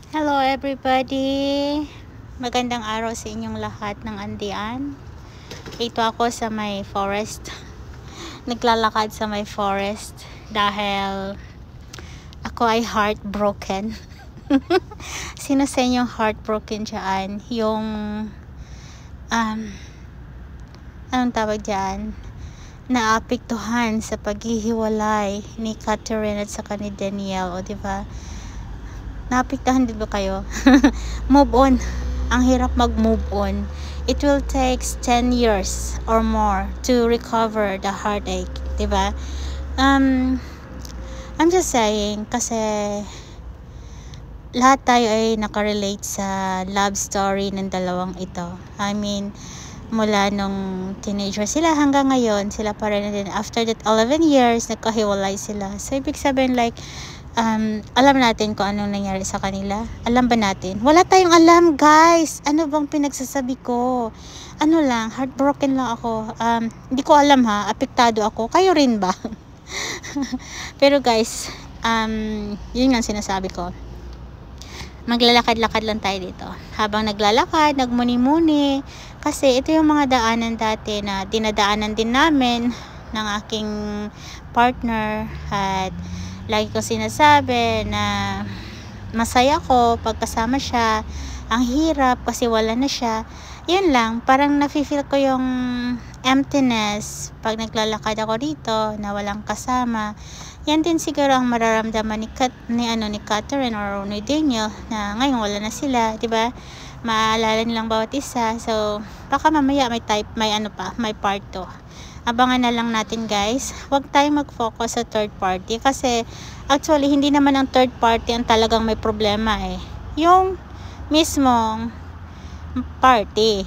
Hello everybody! Magandang araw sa inyong lahat ng andian. Ito ako sa may forest. Naglalakad sa may forest dahil ako ay heartbroken. Sino sa inyong heartbroken dyan? Yung anong tawag dyan? Naapektuhan sa paghihiwalay ni Catherine at saka ni Danielle, o diba? Naapektuhan din ba kayo? Move on. Ang hirap mag-move on. It will take 10 years or more to recover the heartache, diba? I'm just saying, kasi lahat tayo ay nakarelate sa love story ng dalawang ito. I mean, mula nung teenager sila hanggang ngayon, sila pa rin din. After that 11 years, nagkahiwalay sila. So, ibig sabihin like, alam natin kung anong nangyari sa kanila. Alam ba natin? Wala tayong alam, guys. Ano bang pinagsasabi ko? Ano lang, heartbroken lang ako. Hindi ko alam ha, apektado ako. Kayo rin ba? Pero guys, yun nga sinasabi ko. Maglalakad-lakad lang tayo dito. Habang naglalakad, nagmuni-muni. Kasi ito yung mga daanan dati na dinadaanan din namin ng aking partner. At lagi ko sinasabi na masaya ko pagkasama siya. Ang hirap kasi wala na siya. Yun lang, parang nafe-feel ko yung emptiness pag naglalakad ako dito na walang kasama. Yan din siguro ang mararamdaman ni Catherine or ni Daniel na ngayon wala na sila, 'di ba? Maalala nilang bawat isa. So, baka mamaya may part 2. Abangan na lang natin, guys. Huwag tayong mag-focus sa third party kasi actually hindi naman ang third party ang talagang may problema eh. Yung mismong party.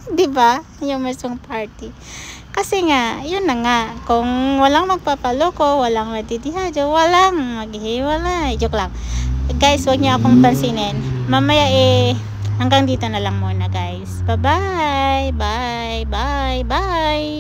'Di ba? Yung mismong party. Kasi nga, yun na nga, kung walang magpapaloko, walang matitihadyo, walang maghihiwalay. Joke lang. Guys, huwag niyo akong pansinin. Mamaya hanggang dito na lang muna, guys. Bye-bye! Bye! Bye! Bye!